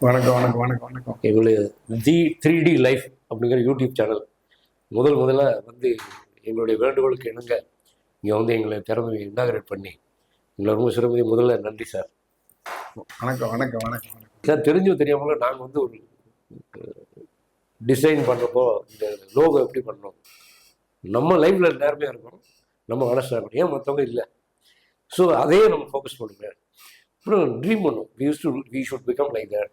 வணக்கம் வணக்கம் வணக்கம் வணக்கம். எங்களுடைய தி 3D லைஃப் அப்படிங்கிற யூடியூப் சேனல் முதல்ல வந்து எங்களுடைய வேண்டுகோளுக்கு இணங்க இங்கே வந்து எங்களை திறந்து இன்னாகரேட் பண்ணி எங்களை ரொம்ப சிறப்பு. முதல்ல நன்றி சார். வணக்கம் வணக்கம் வணக்கம் வணக்கம் சார். தெரிஞ்சோ தெரியாமல நாங்கள் வந்து ஒரு டிசைன் பண்ணுறப்போ இந்த லோகோ எப்படி பண்ணோம், நம்ம லைஃப்பில் நேர்மையாக இருக்கணும், நம்ம மனசாக இருக்கணும், ஏன் மற்றவங்க இல்லை. ஸோ அதையே நம்ம ஃபோக்கஸ் பண்ணுங்க. அப்புறம் ட்ரீம் பண்ணும், we should become like that.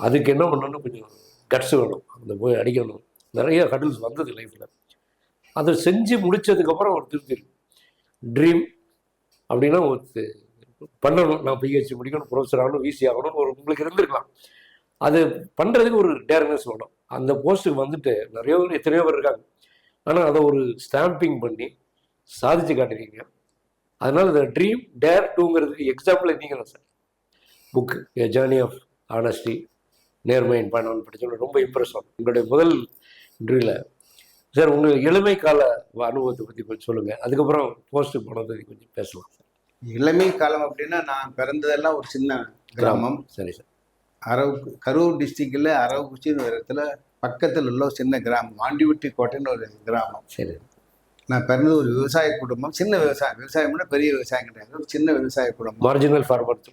அதுக்கு என்ன பண்ணணும், கொஞ்சம் கட்ஸ் வேணும், அந்த போய் அடிக்கணும். நிறைய ஹடில்ஸ் வந்தது லைஃப்பில். அதை செஞ்சு முடித்ததுக்கப்புறம் ஒரு திருப்தி இருக்கு. ட்ரீம் அப்படின்னா ஒரு பண்ணணும், நான் பிஹெச்டி முடிக்கணும், ப்ரொஃபஸர் ஆகணும், விசி ஆகணும்னு ஒரு உங்களுக்கு இருந்திருக்கலாம். அது பண்ணுறதுக்கு ஒரு டேர்னஸ் வேணும். அந்த போஸ்ட்டுக்கு வந்துட்டு நிறைய பேர் எத்தனையோ பேர் இருக்காங்க. ஆனால் அதை ஒரு ஸ்டாம்பிங் பண்ணி சாதிச்சு காட்டுறீங்க. அதனால இந்த ட்ரீம் டேர் டூங்கிறதுக்கு எக்ஸாம்பிள் நீங்களும் sir. Book a journey of honesty, நேர்மை பண்ணணும்னு படித்தோம். ரொம்ப இம்ப்ரெஸ் ஆகும் உங்களுடைய முதல் இன்டர்வியூவில். சார், உங்கள் இளமை கால அனுபவத்தை பற்றி கொஞ்சம் சொல்லுங்கள். அதுக்கப்புறம் போஸ்ட்டு போனதை கொஞ்சம் பேசலாம் சார். இளமை காலம் அப்படின்னா, நான் பிறந்ததெல்லாம் ஒரு சின்ன கிராமம். சரி சார். கரூர் டிஸ்ட்ரிக்டில் அரவக்குச்சின்னு ஒரு இடத்துல பக்கத்தில் உள்ள ஒரு சின்ன கிராமம், ஆண்டிவட்டி கோட்டைன்னு ஒரு கிராமம். சரி. நான் பிறந்தது ஒரு விவசாய குடும்பம். சின்ன விவசாயம்னா பெரிய விவசாயம் கிடையாது, ஒரு சின்ன விவசாய குடும்பம். Marginal farmers.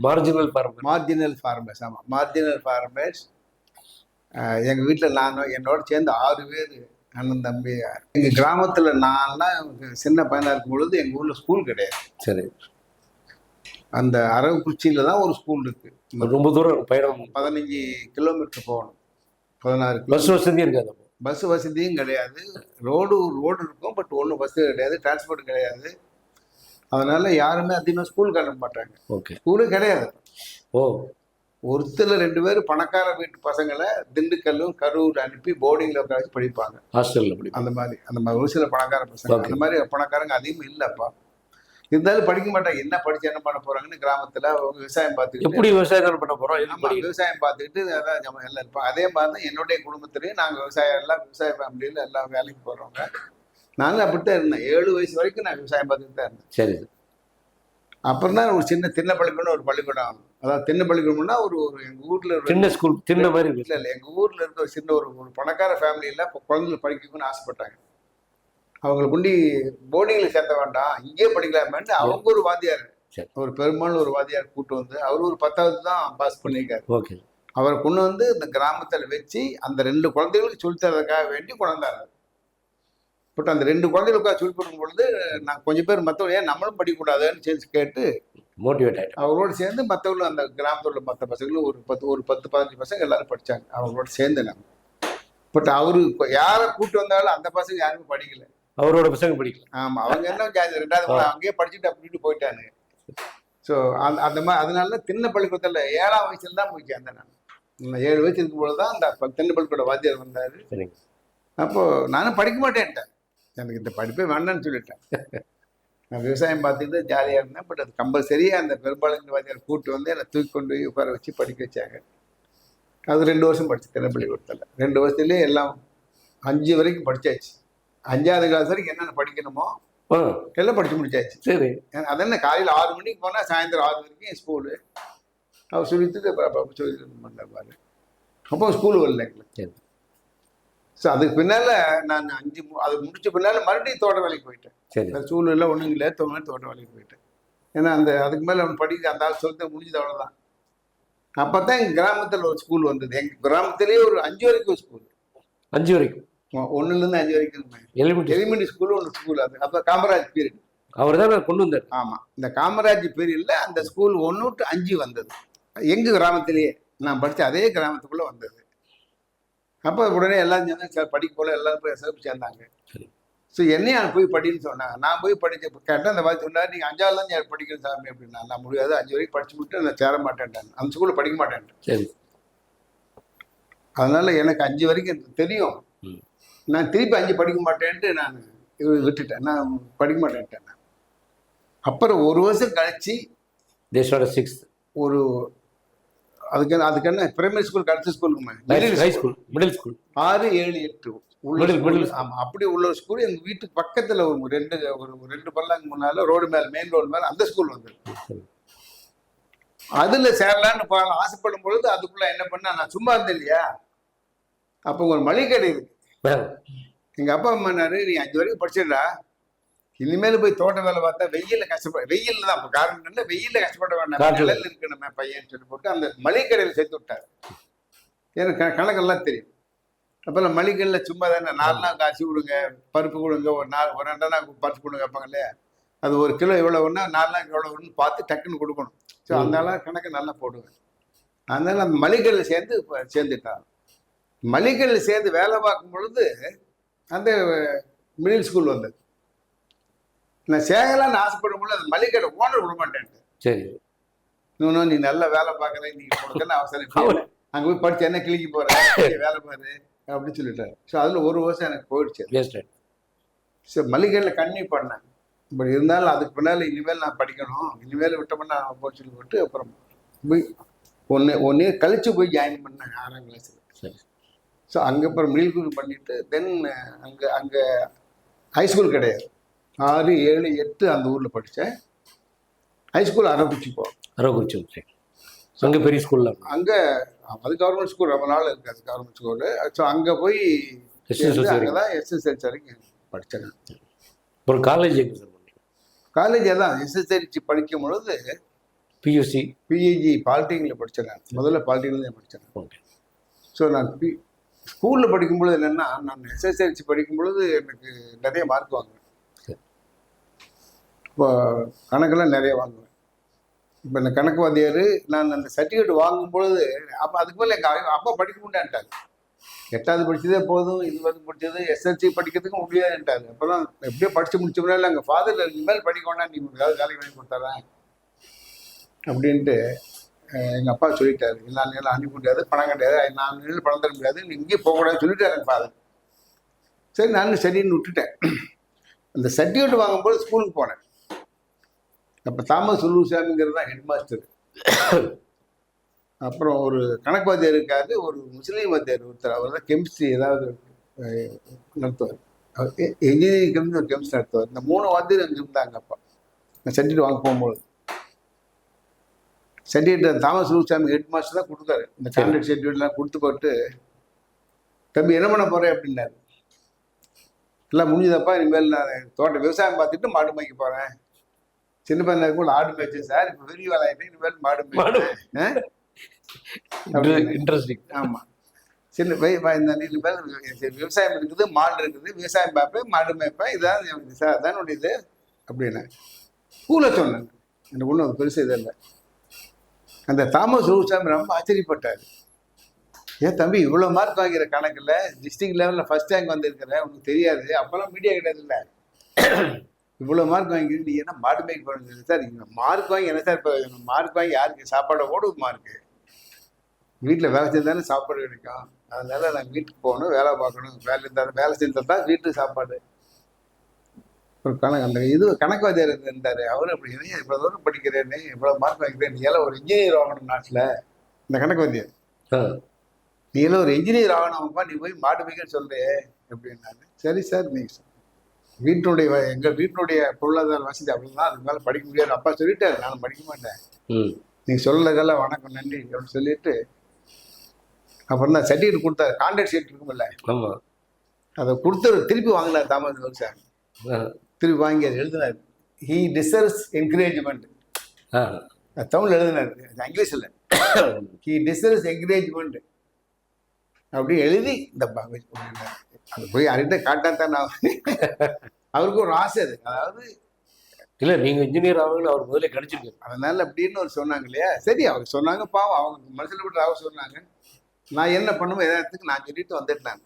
Marginal farmers. ஆமாம், மார்ஜினல் ஃபார்மர்ஸ். எங்கள் வீட்டில் என்னோட சேர்ந்து 6 பேர் அண்ணன் தம்பி. எங்கள் கிராமத்தில் நான்லாம் சின்ன பையனாக இருக்கும் பொழுது எங்கள் ஊரில் ஸ்கூல் கிடையாது. சரி. அந்த அரவக்குச்சியில் தான் ஒரு ஸ்கூல் இருக்குது. ரொம்ப தூரம் பயணம், 15 கிலோமீட்டர் போகணும். 16 பஸ் வசதி இருக்காது. பஸ் வசதியும் கிடையாது. ரோடு இருக்கும், பட் ஒன்றும் பஸ்ஸு கிடையாது, டிரான்ஸ்போர்ட் கிடையாது. அதனால யாருமே அதிகமாக ஸ்கூலுக்கு அனுப்ப மாட்டாங்க. ஓகே. ஸ்கூலு கிடையாது. ஓ. ஒருத்தர் 2 பேர் பணக்கார வீட்டு பசங்களை திண்டுக்கல்லும் கரூர் அனுப்பி போர்டிங்கில் உட்காந்து படிப்பாங்க, ஹாஸ்டலில் படி. அந்த மாதிரி ஒரு சில பணக்கார பசங்க. அந்த மாதிரி பணக்காரங்க அதிகமாக இல்லைப்பா. இருந்தாலும் படிக்க மாட்டாங்க. என்ன படிச்சு என்ன பண்ண போறாங்கன்னு கிராமத்துல விவசாயம் பார்த்துக்கிட்டு, எப்படி விவசாயம் பண்ண போறோம், விவசாயம் பார்த்துக்கிட்டு அதான் எல்லாம் இருப்பாங்க. அதே மாதிரி தான் என்னுடைய குடும்பத்திலையும் நாங்கள் விவசாய ஃபேமிலியில் எல்லாம் வேலைக்கு போறவங்க. நானும் அப்படித்தான் இருந்தேன். 7 வயசு வரைக்கும் நான் விவசாயம் பார்த்துட்டு தான் இருந்தேன். சரி. அப்புறம் தான் ஒரு சின்ன திண்ணப்பள்ளிக்கூடம், ஒரு பள்ளிக்கூடம். அதாவது திண்ணப்பள்ளிக்கூடம்னா ஒரு எங்க ஊர்ல சின்ன ஸ்கூல், சின்ன மாதிரி இல்லை, எங்க ஊர்ல இருக்க ஒரு சின்ன ஒரு பணக்கார ஃபேமிலியில குழந்தைகள் படிக்கணும்னு ஆசைப்பட்டாங்க. அவங்களை கொண்டு போர்டிங்கில் சேர்த்த வேண்டாம், இங்கே படிக்கலாமேன்ட்டு அவங்க ஒரு வாத்தியார், ஒரு பெரும்பாலும் ஒரு வாத்தியார் கூட்டு வந்து, அவர் ஒரு 10வது தான் பாஸ் பண்ணியிருக்காரு. ஓகே. அவரை கொண்டு வந்து இந்த கிராமத்தில் வச்சு அந்த 2 குழந்தைகளுக்கு சொல்லித்தரதுக்காக வேண்டி கொண்டாந்தாரு. பட் அந்த 2 குழந்தைகளுக்காக சொல்லி கொடுக்கும் பொழுது நான் கொஞ்சம் பேர் மற்றவங்க ஏன் நம்மளும் படிக்கக்கூடாதுன்னு சேர்ந்து கேட்டு மோட்டிவேட் ஆகிட்டேன். அவரோடு சேர்ந்து மற்றவங்களும் அந்த கிராமத்தில் உள்ள மற்ற பசங்களும் ஒரு 10-15 பசங்க எல்லாரும் படித்தாங்க அவங்களோட சேர்ந்து. நாங்கள் பட் அவரு யாரை கூப்பிட்டு வந்தாலும் அந்த பசங்க யாருமே படிக்கல, அவரோட பசங்க படிக்கல. ஆமாம், அவங்க என்ன 2வது அங்கேயே படிச்சுட்டு அப்படின்ட்டு போயிட்டாங்க. ஸோ அந்த மாதிரி அதனால திண்ண பள்ளிக்கூடத்தில் 7ஆம் வயசுல தான் போய் சேர்ந்தேன். நான் 7 வயசு இருக்கும்போது தான் அந்த திண்ண பள்ளிக்கூட வாத்தியார் வந்தார். அப்போது நானும் படிக்க மாட்டேன்ட்டேன், எனக்கு இந்த படிப்பே வேண்டான்னு சொல்லிட்டேன். நான் விவசாயம் பார்த்துட்டு ஜாலியாக இருந்தேன். பட் அது கம்பல்சரியாக அந்த பெரும்பாலும் வாத்தியார் கூப்பிட்டு வந்து என்னை தூக்கி கொண்டு போய் உட்கார வச்சு படிக்க வச்சாங்க. அது 2 வருஷம் படிச்சு திண்ண பள்ளிக்கூடத்தில். 2 வருஷத்துலேயே எல்லாம் 5 வரைக்கும் படித்தாச்சு. 5ஆவது கிளாஸ் வரைக்கும் என்னென்ன படிக்கணுமோ எல்லாம் படிச்சு முடிச்சாச்சு. சரி. அதென்ன காலையில் 6 மணிக்கு போனால் சாயந்தரம் 6 வரைக்கும் ஸ்கூலு. அவர் சொல்லிட்டு சொல்லி பண்ணாரு. அப்போ ஸ்கூலு வரல எங்களுக்கு. ஸோ அதுக்கு பின்னால் நான் அது முடிச்ச பின்னால் மறுபடியும் தோட்ட வேலைக்கு போயிட்டேன். சரி. சூழ்நிலை ஒன்றும் இல்லை, தோட்ட வேலைக்கு போயிட்டேன். ஏன்னா அதுக்கு மேலே அவன் படிக்க அந்த ஆள் சொல்லிட்டு முடிஞ்சது, அவ்வளோதான். அப்போ தான் எங்கள் கிராமத்தில் ஒரு ஸ்கூல் வந்தது. எங்கள் கிராமத்திலேயே ஒரு 5 வரைக்கும் ஒரு ஸ்கூல். 5 வரைக்கும், 1லேருந்து 5 வரைக்கும் எலிமெண்ட்ரி ஸ்கூல் ஒன்று ஸ்கூல். அது அப்போ காமராஜ் பீரியட் அவர் தான் கொண்டு வந்தார். ஆமாம், இந்த காமராஜ் பீரியடில் அந்த ஸ்கூல் 1 to 5 வந்தது எங்கள் கிராமத்திலேயே. நான் படித்த அதே கிராமத்துக்குள்ளே வந்தது. அப்போ உடனே எல்லாரும் சேர்ந்து படிக்க போல எல்லாரும் போய் சிறப்பு சேர்ந்தாங்க. ஸோ என்னையும் போய் படின்னு சொன்னாங்க. நான் போய் படித்த கேட்டேன். அந்த மாதிரி சொன்னார், நீங்கள் 5ஆவது தான் படிக்கணும் சாமி அப்படின்னா. நான் முடியாது, 5 வரைக்கும் படிச்சு விட்டு நான் சேர மாட்டேன்ட்டேன், அந்த ஸ்கூலில் படிக்க மாட்டேன்ட்டேன். சரி. அதனால எனக்கு 5 வரைக்கும் தெரியும். நான் திருப்பி 5 படிக்க மாட்டேன்ட்டு நான் விட்டுட்டேன், நான் படிக்க மாட்டேன்ட்டேன். அப்புறம் 1 வருஷம் கழிச்சு ஒரு அதுக்கு என்ன பிரைமரி ஸ்கூல், அடுத்த ஸ்கூலுக்குமே மிடில் ஸ்கூல் 6, 7, 8 ஆமாம், அப்படி உள்ள ஒரு ஸ்கூல் எங்கள் வீட்டுக்கு பக்கத்தில் ஒரு 2 பல்லாங்க முன்னால் ரோடு மேலே, மெயின் ரோடு மேலே அந்த ஸ்கூல் வந்தது. அதில் சேரலான்னு ஆசைப்படும் பொழுது அதுக்குள்ள என்ன பண்ண, நான் சும்மா இருந்தேன் இல்லையா, அப்போ ஒரு மளிகை கடை இருக்கு. எங்கள் அப்பா அம்மானாரு, நீ 5 வரைக்கும் படிச்சிடா, இனிமேல் போய் தோட்ட வேலை பார்த்தா வெயிலில் வெயில் தான், அப்போ காரணம் இல்லை, வெயிலில் கஷ்டப்பட வேண்டாம், நிழல் இருக்கு நம்ம பையன் சொல்லி போட்டு அந்த மளிகை கடையில் சேர்த்து விட்டார். எனக்கு கணக்கெல்லாம் தெரியும். அப்போல்லாம் மளிகை கடையில் சும்மா தானே 4 நாள் காய்ச்சி கொடுங்க, பருப்பு கொடுங்க, ஒரு 2 நாள் பருப்பு கொடுங்க வைப்பாங்க இல்லையா, அது 1 கிலோ எவ்வளோ ஒன்றா 4 நாள் எவ்வளோ ஒன்று பார்த்து டக்குன்னு கொடுக்கணும். ஸோ அதனால கணக்கு நல்லா போடுவேன். அதனால அந்த மளிகை கடையில் சேர்ந்துட்டான். மளிகை கடையில் சேர்ந்து வேலை பார்க்கும் பொழுது அந்த மிடில் ஸ்கூல் வந்தது. நான் சேகலான்னு ஆசைப்படும் பொழுது அந்த மளிகை கடை ஓனர் விட மாட்டேன்ட்டு. சரி, இன்னும் நீ நல்லா வேலை பார்க்குற, நீ கொடுக்கன்னு அவசரம், அங்கே போய் படிச்சு என்ன கிளிக்கு போகிறேன், வேலை பாரு அப்படின்னு சொல்லிட்டாரு. ஸோ அதில் 1 வருஷம் எனக்கு போயிடுச்சு. ஸோ மளிகையில் கன்னியூ பண்ணேன். பட் இருந்தாலும் அதுக்கு பின்னால் இனிமேல் நான் படிக்கணும், இனிமேல் விட்டோம்னா நான் போய் சொல்லி போட்டு அப்புறம் போய் 1 இயர் கழிச்சு போய் ஜாயின் பண்ணேன் 6ஆம் கிளாஸில். சரி. ஸோ அங்கே அப்புறம் மிடில் ஸ்கூல் பண்ணிட்டு தென் அங்கே ஹைஸ்கூல் கிடையாது. 6, 7, 8 அந்த ஊரில் படித்தேன். ஹைஸ்கூல் அரவக்குறிச்சி போவோம். அரவக்குறிச்சி அங்கே பெரிய ஸ்கூலில், அங்கே அது கவர்மெண்ட் ஸ்கூல், ரொம்ப நாள் இருக்காது கவர்மெண்ட் ஸ்கூலு. ஸோ அங்கே போய் அங்கே தான் எஸ்எஸ்எல்சி வரைக்கும் படித்தேன். ஒரு காலேஜ் காலேஜ் தான் எஸ்எஸ்எல்சி படிக்கும் பொழுது பியூசி பாலிடெக்னிக்கில் படித்தேன். முதல்ல பாலிடெக்னிக் தான் படித்தேன். ஸோ நான் ஸ்கூலில் படிக்கும்பொழுது என்னென்னா, நான் எஸ்எஸ்எல்சி படிக்கும் பொழுது எனக்கு நிறைய மார்க் வாங்குவேன். இப்போ கணக்கெல்லாம் நிறைய வாங்குவேன். இப்போ இந்த கணக்கு வாத்தியார் நான் அந்த சர்டிஃபிகேட் வாங்கும்பொழுது அப்போ அதுக்கு மேலே எங்கள் அப்பா படிக்க முடியான்ட்டாங்க. 8வது படிச்சதே போதும், 20வது படிச்சது, எஸ்எல்சி படிக்கிறதுக்கும் முடியாதுன்ட்டாரு. அப்போ தான் எப்படியோ படித்து முடிச்சோம்னா இல்லை, எங்கள் ஃபாதர் இனிமேல் படிக்க வேண்டாம், நீ ஏதாவது வேலைக்கு வாங்கி கொடுத்தாரேன் அப்படின்ட்டு எங்கள் அப்பா சொல்லிட்டாரு. 4 நாள் அனுப்பி முடியாது, பணம் கிடையாது, 4 நாள் பணம் தர முடியாது, நீ இங்கேயே போகக்கூடாதுன்னு சொல்லிட்டாரு எங்கள் ஃபாதர். சரி, நான் சரின்னு விட்டுட்டேன். அந்த சர்டிஃபிகேட் வாங்கும்போது ஸ்கூலுக்கு போனேன். அப்போ தாமஸ் சுல்லுசாமிங்கிறது தான் ஹெட் மாஸ்டர். அப்புறம் ஒரு கணக்கு வாத்தியார் இருக்காது, ஒரு முஸ்லீம் வாத்தியார் ஒருத்தர், அவர் தான் கெமிஸ்ட்ரி ஏதாவது நடத்துவார், இன்ஜினியரிங் ஒரு கெமிஸ்ட்ரி நடத்துவார். இந்த 3 வாத்தியார் அங்கே இருந்தாங்க. அப்போ நான் சர்டிஃபிகேட் வாங்க போகும்போது சர்டிஃபிகேட் தாமஸ் சுல்லுசாமி ஹெட் மாஸ்டர் தான் கொடுத்தாரு. இந்த கேண்டிடேட் சர்டிஃபிகேட்லாம் கொடுத்து போட்டு, தம்பி என்ன பண்ண போகிறேன் அப்படின்னாரு. எல்லாம் முடிஞ்சதப்பா, இனிமேல் நான் தோட்ட விவசாயம் பார்த்துட்டு மாடு மேய்க்க போகிறேன். சின்ன பையனா கூட ஆடு மேய்ச்சேன் சார், இப்போ பெரிய வேலை ஆகிட்டு இனிமேல் மாடு மேய்ச்சேன். இன்ட்ரெஸ்டிங். ஆமாம், சின்ன இனிமேல் விவசாயம் இருக்குது, மாடு இருக்குது, விவசாயம் பார்ப்பேன், மாடு மேய்ப்பேன், இதான் சார் அதான் இது அப்படின்னு ஸ்கூலில் சொன்னேன். எனக்கு ஒன்றும் அது பெருசு இது இல்லை. அந்த தாமஸ் சுல்லுசாமி ரொம்ப ஆச்சரியப்பட்டார். ஏன் தம்பி இவ்வளோ மார்க் வாங்கிற கணக்கில் டிஸ்ட்ரிக்ட் லெவலில் ஃபர்ஸ்ட் ரேங்க் வந்திருக்கிறேன், உனக்கு தெரியாது, அப்போல்லாம் மீடியா கிடையாது இல்லை, இவ்வளோ மார்க் வாங்கிக்கிட்டு நீ என்ன மாடு மேய்க்க போகிறது சார்? மார்க் வாங்கி என்ன சார், இப்போ மார்க் வாங்கி யாருக்கு சாப்பாடை ஓடுது, மார்க்கு வீட்டில் வேலை செஞ்சாலே சாப்பாடு கிடைக்கும். அதனால நான் வீட்டுக்கு போகணும், வேலை பார்க்கணும், வேலை செஞ்சால் தான் வீட்டுக்கு சாப்பாடு. ஒரு அந்த கணக்கு வாத்தியார் இருந்தார். அவர் அப்படி இவ்வளோ தூரம் படிக்கிறேன்னு, இவ்வளோ மார்க் வாங்கிக்கிறேன், நீ எல்லாம் ஒரு இன்ஜினியர் ஆகணும் நாட்டில். இந்த கணக்கு வாத்தியார், நீ எல்லாம் ஒரு இன்ஜினியர் ஆகணும்ப்பா, நீ போய் மாடு மேய்க்கன்னு சொல்றியே அப்படின்னாரு. சரி சார், நீங்கள் எங்கள் வீட்டினுடைய பொருளாதார வசதி அப்படின்னா அதுக்கு மேலே படிக்க முடியாது, அப்பா சொல்லிட்டாரு, நான் படிக்க மாட்டேன், நீங்கள் சொல்லதெல்லாம் வணக்கம் நன்றி அப்படின்னு சொல்லிட்டு அப்புறம் தான் சர்டிஃபிகேட் கொடுத்தாரு. கான்ட்ராக்ட் சர்டிஃபிகேட் இருக்குமில்ல, அதை கொடுத்து திருப்பி வாங்கினார் தாமஸ் சுல்லுசாமி. திருப்பி வாங்கி அதை எழுதினார். ஹீ டிசர்வ்ஸ் என்கரேஜ்மெண்ட், தமிழ் எழுதினார், இங்கிலீஷில். ஹீ டிசர்வ்ஸ் என்கரேஜ்மெண்ட் அப்படி எழுதி இந்த அது போய் யார்கிட்ட காட்டாத்தான் அவருக்கு ஒரு ஆசை. அது அதாவது இல்லை, நீங்கள் இன்ஜினியர் ஆகுங்கன்னு அவர் முதல்ல கிடைச்சிருக்கு. அதனால அப்படின்னு ஒரு சொன்னாங்க இல்லையா, சரி அவர் சொன்னாங்க, பாவம் அவங்க மனசில் விட்டு அவர் சொன்னாங்க. நான் என்ன பண்ணுவேன் எதாத்துக்கு நான் சொல்லிட்டு வந்துட்டேன்.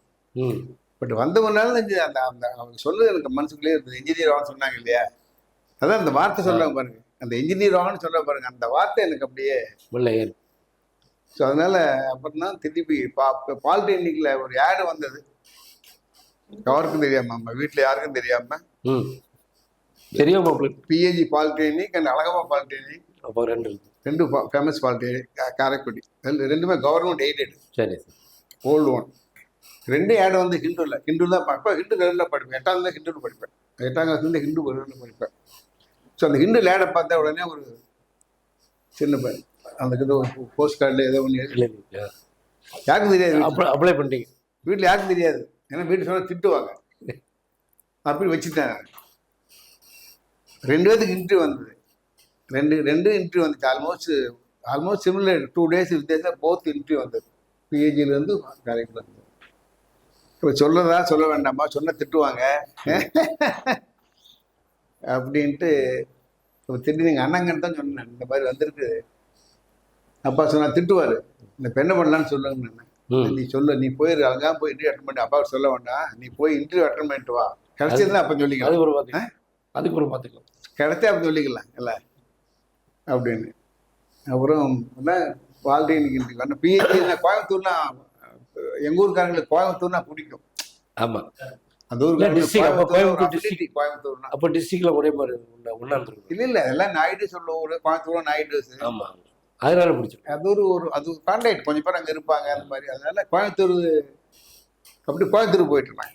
பட் வந்த ஒரு நாள் அந்த அந்த அவங்க சொன்னது எனக்கு மனசுக்குள்ளே இருந்தது. இன்ஜினியர் ஆகணும்னு சொன்னாங்க இல்லையா, அதான் அந்த வார்த்தை சொல்லுவாங்க பாருங்க, அந்த இன்ஜினியர் ஆகணும்னு சொல்ல பாருங்க, அந்த வார்த்தை எனக்கு அப்படியே இல்லை. ஸோ அதனால அப்புறம் தான் திருப்பி பாலிடெக்னிக்கில் ஒரு ஆடு வந்தது. யாருக்கும் தெரியாம, நம்ம வீட்டில் யாருக்கும் தெரியாம தெரியாம BAG polytechnic and Alagappa polytechnic, அப்போ ரெண்டு ஃபேமஸ் பாலிடெக்னிக் காரைக்குடி, ரெண்டுமே கவர்மெண்ட் எய்டட். சரி, ஓல்டு ஒன். 2 ஆடு வந்து ஹிந்து தான் பார்ப்பேன். ஹிந்து லெவலில் படிப்பேன். 8ஆம் தான் ஹிந்து படிப்பேன். 8ஆம் கிளாஸ்லேருந்து ஹிந்து லெவலில் படிப்பேன். ஸோ அந்த ஹிந்து லேடை பார்த்தா உடனே ஒரு சின்ன பையன் அந்த கிட்ட ஒரு போஸ்ட் கார்டில் ஏதோ ஒன்று இல்லை யாருக்கும் தெரியாது. அப்ளை பண்ணிட்டீங்க? வீட்டில் யாருக்கும் தெரியாது. ஏன்னா வீட்டு சொன்னால் திட்டுவாங்க. அப்படி வச்சுட்டேன். 2 பேருக்கு இன்டர்வியூ வந்தது. ரெண்டு இன்டர்வியூ வந்துச்சு. ஆல்மோஸ்ட் சிமிலர் 2 days வித்தியாசம் போத் இன்டர்வியூ வந்தது. பிஹெச்சிலேருந்து காலேஜில் வந்தது. இப்போ சொல்லதா சொல்ல வேண்டாமா, சொன்ன திட்டுவாங்க அப்படின்ட்டு திட்டு நீங்கள் அண்ணங்கன்னு தான் சொன்னேன். இந்த மாதிரி வந்திருக்கு. அப்பா சொன்னா திட்டுவார். இந்த பெண்ணை பண்ணலான்னு சொல்லுங்கன்னு. நீ சொல்ல, நீ போயிரு, அழகா போய் இன்டர்வியூ அட்டன் பண்ணி அப்பாவுக்கு சொல்ல வேண்டாம், நீ போய் இன்டர்வியூ அட்டன் பண்ணிட்டு வா, கிடைச்சதுன்னா அப்போ சொல்லிக்கலாம். அதுக்கு பார்த்துக்கலாம், கிடைச்சா அப்போ சொல்லிக்கலாம் இல்லை அப்படின்னு. அப்புறம் பாலிடெக்னிக் வந்து பிஹெச்டி. கோயம்புத்தூர்னா எங்கள் ஊருக்காரங்களுக்கு கோயம்புத்தூர்னா பிடிக்கும். ஆமாம், அந்த ஊருக்கு கோயம்புத்தூர்னா அப்போ டிஸ்ட்ரிக்ட்ல ஒரே மாதிரி ஒன்றா இல்லை இல்லை, எல்லாம் நாயுடு சொல்ல ஊர். கோயம்புத்தூர் நாயுடு. ஆமாம், அதனால பிடிச்சிருக்கு. அது கான்டாக்ட் கொஞ்சம் பேர் அங்கே இருப்பாங்க அந்த மாதிரி. அதனால கோயம்புத்தூர் அப்படி கோயம்புத்தூர் போயிட்டு இருந்தேன்.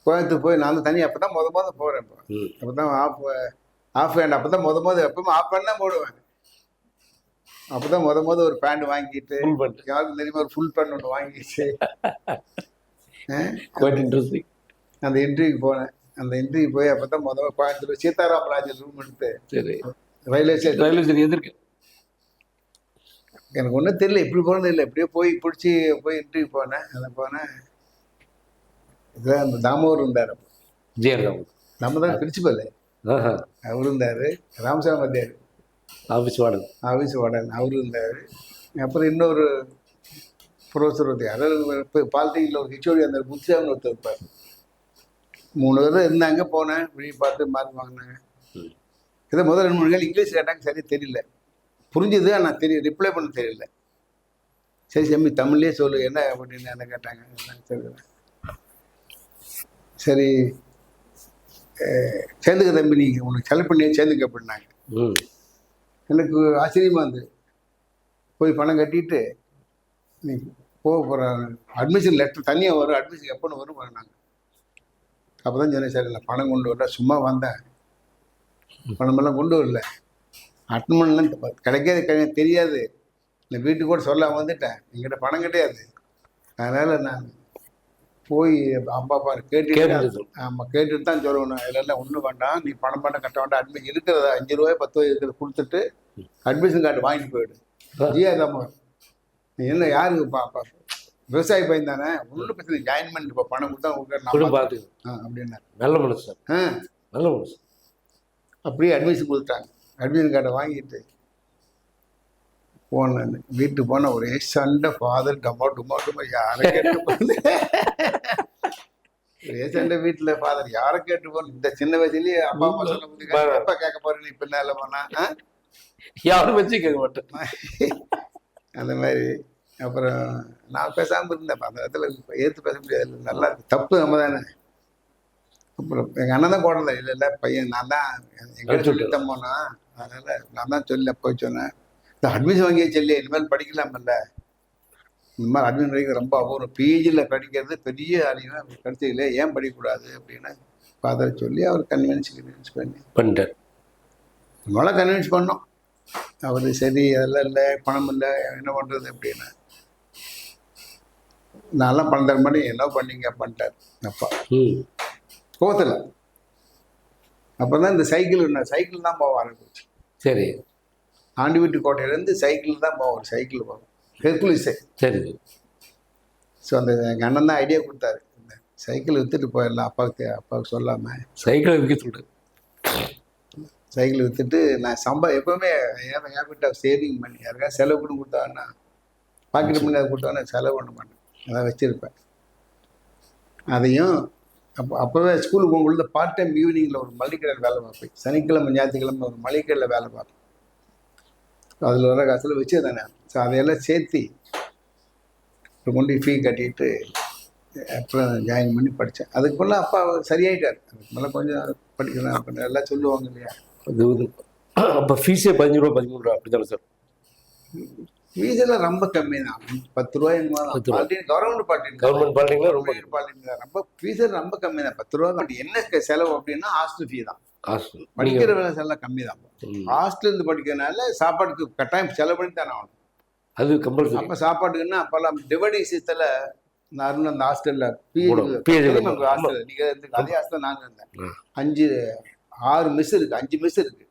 கோயம்புத்தூர் போய் நான் வந்து தனியாக அப்போ தான் முத போகிறேன். அப்போ தான் ஆஃப் ஹேண்ட். அப்போ தான் எப்பவுமே ஆஃப் ஹேண்ட் தான் போடுவேன். அப்போ தான் முத ஒரு பேண்ட் வாங்கிட்டு, யாருக்கும் தெரியுமா, ஒரு ஃபுல் பேண்ட் ஒன்று வாங்கிட்டு அந்த இன்டர்வியூக்கு போனேன். அந்த இன்டர்வியூ போய் அப்போ தான் கோயம்புத்தூர் சீதாராமராஜன் ரூம் எடுத்து, சரி ரயில்வே ஸ்டேஷன் எதிர்க்கு. எனக்கு ஒன்றும் தெரியல, இப்படி போனது இல்லை. எப்படியோ போய் இன்டர்வியூ போனேன். அதில் போனேன். இதுதான் அந்த தாமோர் இருந்தார். அப்போ நம்ம தான் பிரின்சிபல். அவர் இருந்தார். ராமசாமி வந்தார், ஆஃபீஸ் வார்டன் அவர் இருந்தார். அப்புறம் இன்னொரு ப்ரொஃபஸர் ஒருத்தர், அதாவது பாலிடெக்னிக்கில் ஒரு ஹெச்ஓடி அந்த புத்திசாமி ஒருத்தர் இருப்பார். 3 பேர் இருந்தாங்க. போனேன், வெளியே பார்த்து மார்க் வாங்கினாங்க. இதை முதல் 2 3 நாள் இங்கிலீஷ் கேட்டாங்க, சரியாக தெரியல. புரிஞ்சுது, ஆனால் ரிப்ளை பண்ண தெரியல. சரி செம்மி தமிழ்லேயே சொல்லு என்ன அப்படின்னு என்ன கேட்டாங்க. தெரியல. சரி சேர்ந்துக்க தம்பி, நீங்கள் உனக்கு செலக்ட் பண்ணி சேர்ந்துக்க அப்படின்னாங்க. எனக்கு ஆச்சரியமாக இருந்தது. போய் பணம் கட்டிட்டு நீ போகிற அட்மிஷன் லெட்டர் தனியாக வரும், அட்மிஷன் எப்போன்னு வரும் நாங்கள். அப்போ தான் சொன்னேன், சரி இல்லை பணம் கொண்டு வரல, சும்மா வந்தேன், பணமெல்லாம் கொண்டு வரல, அட்டன் பண்ணலாம் கிடைக்காது தெரியாது, இந்த வீட்டுக்கு கூட சொல்ல வந்துட்டேன், என்கிட்ட பணம் கிடையாது. அதனால் நான் போய் அம்மா அப்பா கேட்டுட்டு, ஆமாம் கேட்டுட்டு தான் சொல்லணும். இதெல்லாம் ஒன்றும் வேண்டாம், நீ பணம் கட்ட வேண்டாம், அட்மிஷன் இருக்கிறதா 5 ரூபாய் 10 ரூபாய் இருக்கிறத கொடுத்துட்டு அட்மிஷன் கார்டு வாங்கிட்டு போயிடு. ஜியாதாம்மா நீ என்ன யாருக்கு பாப்பா, விவசாயி பையன் தானே, ஒன்றும் பிரச்சனை, ஜாயின் பண்ணிட்டு இப்போ பணம் கொடுத்தா அப்படின்னா. நல்ல மனசு சார், நல்ல மனசு. அப்படியே அட்மிஷன் கொடுத்துட்டாங்க. அட்மிஷன் கார்டை வாங்கிட்டு போனேன். வீட்டுக்கு போனால் ஒரே சண்டை. ஃபாதர் டமா யாரை கேட்டு போனது, ஒரே சண்டை வீட்டில். ஃபாதர் யாரை கேட்டு போன, இந்த சின்ன வயசுலேயே அப்பா அம்மா சொல்ல முடியாது, அப்பா கேட்க போறேன் நீ பின்னால போனா யாரும் வச்சு கேட்க மாட்டேன் அந்த மாதிரி. அப்புறம் நான் பேசாமல் இருந்தேன். அந்த இடத்துல ஏற்று பேச முடியாது, நல்லா தப்பு நம்ம தானே. அப்புறம் எங்கள் அண்ணன் தான் போடல, இல்லை பையன் நான் தான் எங்கிட்ட சொல்லித்தான் போனேன். அதனால் நான் தான் சொல்ல போய் சொன்னேன், இந்த அட்மிஷன் வாங்கியே சொல்லி இனிமேல் படிக்கலாமில்ல, இந்த மாதிரி அட்மிஷன் படிக்க ரொம்ப அபூர்வம், பிஜியில் படிக்கிறது பெரிய அறிவு கிடைச்சதில்லை, ஏன் படிக்கக்கூடாது அப்படின்னு ஃபாதர் சொல்லி அவர் கன்வின்ஸ் பண்ணிட்டார். நம்மளாம் கன்வின்ஸ் பண்ணோம். அவர் சரி அதெல்லாம் இல்லை, பணம் இல்லை, என்ன பண்ணுறது அப்படின்னு. நான்லாம் பணம் தர மாதிரி என்ன பண்ணிங்க பண்ணிட்டார் அப்பா கோவத்தில். அப்போ தான் இந்த சைக்கிள் தான் போக ஆரம்பிச்சு. சரி, ஆண்டி வீட்டு கோட்டையிலேருந்து சைக்கிள் தான் போவோம், சைக்கிள் போவோம், ஹெர்குலிஸே. சரி. ஸோ அந்த எங்கள் அண்ணன் தான் ஐடியா கொடுத்தாரு, இந்த சைக்கிள் விற்றுட்டு போயிடலாம் அப்பாவுக்கு சொல்லாமல். சைக்கிளை விற்க சொல்லிட்டு சைக்கிள் விற்றுட்டு நான் எப்போவுமே ஹேபிட் ஆஃப் சேவிங் பண்ணி, யாருக்காவது செலவு பண்ணி கொடுத்தாங்கன்னா பாக்கெட் பண்ணி அதை கொடுத்தாங்கன்னா செலவு பண்ண மாட்டேன், அதான் வச்சுருப்பேன். அதையும் அப்போவே ஸ்கூலுக்கு போகும்பொழுது பார்ட் டைம் ஈவினிங்கில் ஒரு மளிகைக்கடையில் வேலை பார்ப்பேன். சனிக்கிழமை ஞாயிற்றுக்கிழமை ஒரு மளிகைக்கடையில் வேலை பார்ப்பேன். அதில் வர காசில் வச்சு தானே. ஸோ அதையெல்லாம் சேர்த்து கொண்டு ஃபீ கட்டிட்டு அப்புறம் ஜாயின் பண்ணி படித்தேன். அதுக்கு மேலே அப்பா சரியாயிட்டார். அதுக்கு மேலே கொஞ்சம் படிக்கலாம் அப்படின்னு எல்லாம் சொல்லுவாங்க இல்லையா. அப்போ ஃபீஸே 15 ரூபா 13 ரூபா அப்படி தானே சார்? ஃபீஸெல்லாம் ரொம்ப கம்மி தான், 10 ரூபாய். கவர்மெண்ட் பாலிடெக்னிக் ரொம்ப ஃபீஸு ரொம்ப கம்மி தான், 10 ரூபா. என்ன செலவு அப்படின்னா ஹாஸ்டல் ஃபீ தான். ஹாஸ்டல் படிக்கிற வேலை எல்லாம் கம்மி தான். ஹாஸ்டல் இருந்து படிக்கிறதுனால சாப்பாட்டுக்கு கட்டாயம் செலவு பண்ணி தானே ஆகணும். அது கம்பல்சரி. அப்போ சாப்பாட்டுக்குன்னா அப்போல்லாம் டிவைடிங் சிஸ்டத்தில் நான் இருந்த அந்த ஹாஸ்டலில் ஹாஸ்டல் நீங்கள் அதே ஹாஸ்டல் நாங்கள் இருந்தேன். 6 மெஸ் இருக்கு, 5 மெஸ் இருக்கு.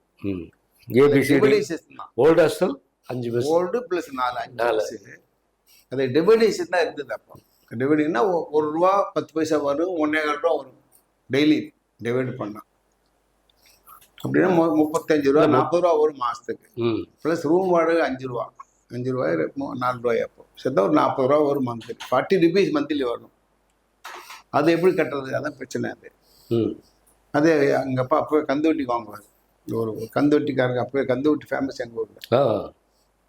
டிவைடிங் சிஸ்டம் தான். Old hostel 5 mess, old plus 4 5 mess. அது டிவைடிங் சிஸ்டம் தான் இருந்தது. அப்போ டிவைடிங்னா ₹1 10 பைசா வரும், 1.25 ரூபா வரும் டெய்லி டிவைட் பண்ணால். அப்படின்னா ₹35 ₹40 வரும் மாதத்துக்கு. ப்ளஸ் ரூம் வாடகை ₹5 ₹4 அப்போ சேர்த்தா ஒரு ₹40 வரும் மந்த்லி. ₹40 மந்த்லி வரும். அது எப்படி கட்டுறது? அதான் பிரச்சனை. அது எங்கள் அப்பா அப்போவே கந்துவட்டிக்கு வாங்குவார். ஒரு கந்துவட்டிக்காரங்க அப்போவே கந்துவட்டி ஃபேமஸ் எங்கள் ஊரில்.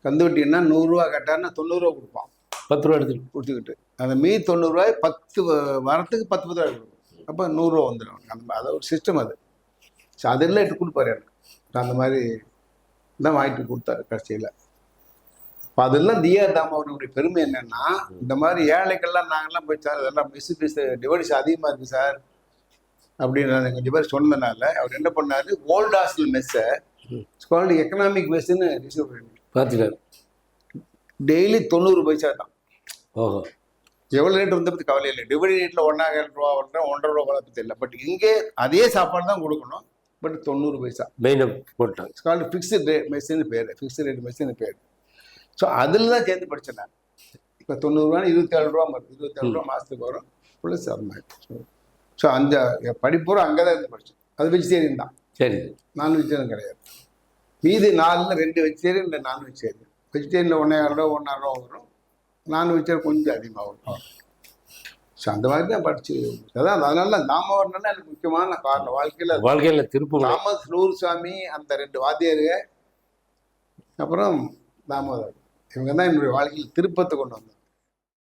கந்துவட்டின்னா ₹100 கட்டாருன்னா ₹90 கொடுப்பான். 10 ரூபா எடுத்துட்டு கொடுத்துக்கிட்டு அந்த மீதி ₹90 10 வாரத்துக்கு 10 ரூபாய் கொடுக்கும். அப்போ ₹100 வந்துடும். அந்த அது ஒரு சிஸ்டம் அது. ஸோ அதெல்லாம் எடுத்து கொடுப்பாரு எனக்கு. அந்த மாதிரி தான் வாங்கிட்டு கொடுத்தாரு கடைசியில். இப்போ அதெல்லாம் டிஆர் தாமோதரனுடைய பெருமை என்னன்னா, இந்த மாதிரி ஏழைகள்லாம் நாங்கள்லாம் போய் சார் இதெல்லாம் மிஸ் டிவைடிஸ் அதிகமாக இருக்குது சார் அப்படின்னு கொஞ்சம் பேர் சொன்னதுனால அவர் என்ன பண்ணார், ஓல்டு ஹாஸ்டல் மெஸ்ஸை ஸ்கால்டு எக்கனாமிக் மெஸ்ஸுன்னு ரிசர்வ் பண்ணி பார்த்துட்டாரு. டெய்லி 90 பைசா தான். ஓஹோ, எவ்வளோ ரேட் வந்த பற்றி கவலை இல்லை. டிவைடி ரேட்டில் ₹1.5 வளர்க்குறேன், ₹1.5 வளர்ப்பது இல்லை. பட் இங்கே அதே சாப்பாடு தான் கொடுக்கணும், பட் 90 பைசா மெயினாக போட்டாங்க. ஸ்கால்டு ஃபிக்ஸ்டு ரேட் மெஸ்ஸுன்னு பேர், ஃபிக்ஸ்டு ரேட் மெஸ்ஸுன்னு பேர். ஸோ அதில் தான் சேர்ந்து படித்தேன் நான். இப்போ ₹90 ₹27 வருது. ₹27 மாதத்துக்கு வரும் ப்ளஸ் அது மாதிரி. ஸோ அந்த படிப்பூரம் அங்கே தான் இருந்து படித்தேன். அது வெஜிடேரியன் தான். சரி, நான் வெஜிடேரியன் கிடையாது. மீதி 4ல் 2 வெஜிடேரியன், இல்லை நான் வெஜிடேரியன். வெஜிடேரியனில் ₹1.5 ₹1.5 வரும், நான் வெஜிடேரியன் கொஞ்சம் அதிகமாக வரும். ஸோ அந்த மாதிரி தான் படிச்சு. அதான் அதனால தாமோதரன் எனக்கு முக்கியமான காரணம் வாழ்க்கையில் திருப்பூர் தாமஸ் நூறுசாமி, அந்த 2 வாத்தியாருங்க, அப்புறம் தாமோதரன், இவங்க தான் என்னுடைய வாழ்க்கையில் திருப்பத்தை கொண்டு வந்தாங்க.